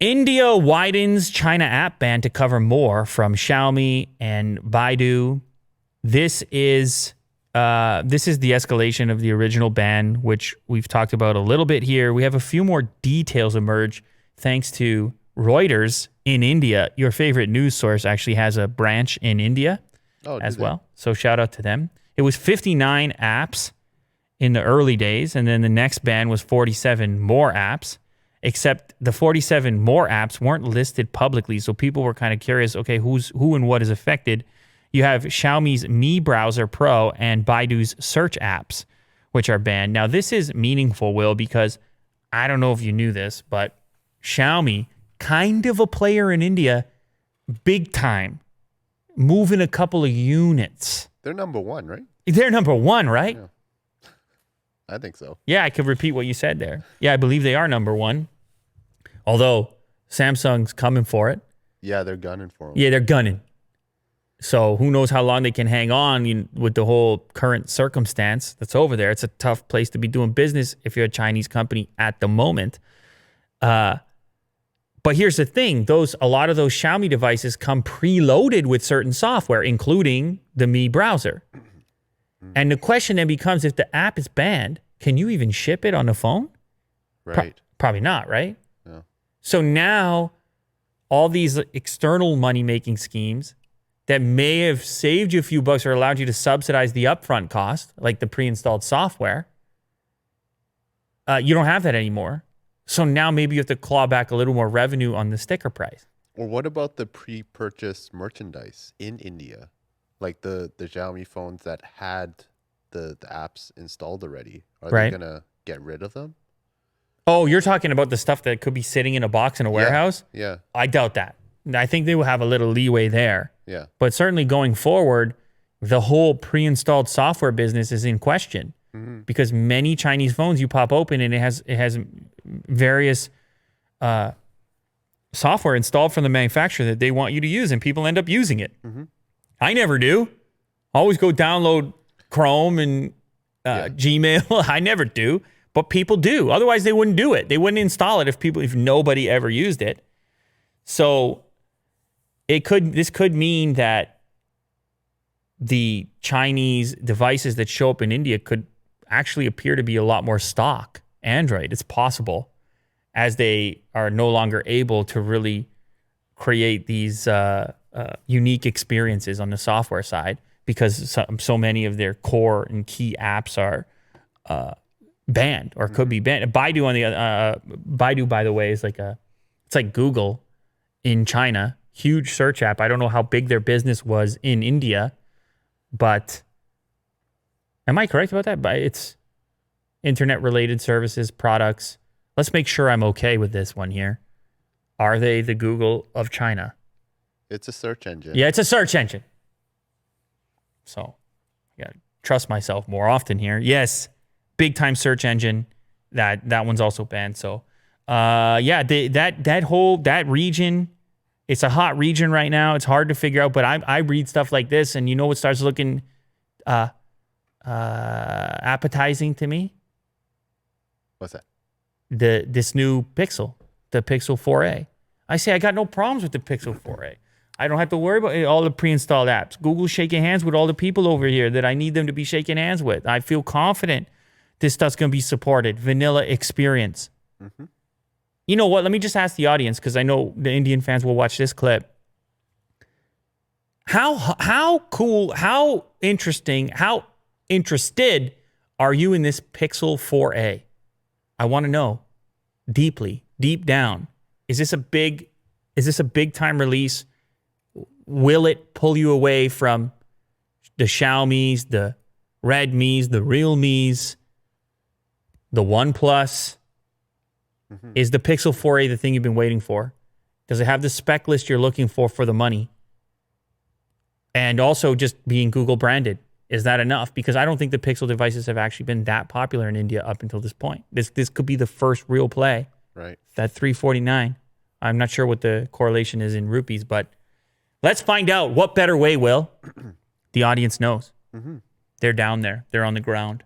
India widens China app ban to cover more from Xiaomi and Baidu. This is the escalation of the original ban, which we've talked about a little bit here. We have a few more details emerge thanks to Reuters in India. Your favorite news source actually has a branch in India as well. So shout out to them. It was 59 apps in the early days, and then the next ban was 47 more apps. Except the 47 more apps weren't listed publicly, so people were kind of curious, okay, who and what is affected? You have Xiaomi's Mi Browser Pro and Baidu's search apps, which are banned. Now, this is meaningful, Will, because I don't know if you knew this, but Xiaomi, kind of a player in India, big time, moving a couple of units. They're number one, right? They're number one, right? Yeah. I think so. Yeah, I could repeat what you said there. Yeah, I believe they are number one. Although Samsung's coming for it. Yeah, they're gunning for them. Yeah, they're gunning. So who knows how long they can hang on with the whole current circumstance that's over there. It's a tough place to be doing business if you're a Chinese company at the moment. But here's the thing. A lot of those Xiaomi devices come preloaded with certain software, including the Mi browser. And the question then becomes, if the app is banned, can you even ship it on the phone? Right. Probably not, right? Yeah. So now all these external money-making schemes that may have saved you a few bucks or allowed you to subsidize the upfront cost, like the pre-installed software, you don't have that anymore. So now maybe you have to claw back a little more revenue on the sticker price. Or what about the pre-purchase merchandise in India? Like the Xiaomi phones that had the apps installed already. Are they going to get rid of them? Oh, you're talking about the stuff that could be sitting in a box in a warehouse? Yeah. I doubt that. I think they will have a little leeway there. Yeah. But certainly going forward, the whole pre-installed software business is in question. Mm-hmm. Because many Chinese phones you pop open and it has various software installed from the manufacturer that they want you to use, and people end up using it. Mm-hmm. I never do. Always go download Chrome and Gmail. I never do, but people do. Otherwise, they wouldn't do it. They wouldn't install it if nobody ever used it. So this could mean that the Chinese devices that show up in India could actually appear to be a lot more stock Android. It's possible, as they are no longer able to really create these unique experiences on the software side, because so many of their core and key apps are banned or could be banned. Baidu, by the way, is it's like Google in China. Huge search app. I don't know how big their business was in India, but am I correct about that? But it's internet-related services, products. Let's make sure I'm okay with this one here. Are they the Google of China? It's a search engine. Yeah, it's a search engine. So, yeah, trust myself more often here. Yes, big time search engine. That one's also banned. So, that region, it's a hot region right now. It's hard to figure out, but I read stuff like this, and you know what starts looking appetizing to me? What's that? This new Pixel, the Pixel 4a. I say I got no problems with the Pixel 4a. I don't have to worry about all the pre-installed apps. Google's shaking hands with all the people over here that I need them to be shaking hands with. I feel confident this stuff's going to be supported. Vanilla experience. Mm-hmm. You know what? Let me just ask the audience, because I know the Indian fans will watch this clip. How cool, how interesting, how interested are you in this Pixel 4a? I want to know deep down. Is this a big time release? Will it pull you away from the Xiaomis, the Redmis, the Realmes, the OnePlus? Mm-hmm. Is the Pixel 4a the thing you've been waiting for? Does it have the spec list you're looking for the money? And also just being Google branded. Is that enough? Because I don't think the Pixel devices have actually been that popular in India up until this point. This could be the first real play. Right. That 349. I'm not sure what the correlation is in rupees, but let's find out. What better way, Will? The audience knows. Mm-hmm. They're down there. They're on the ground.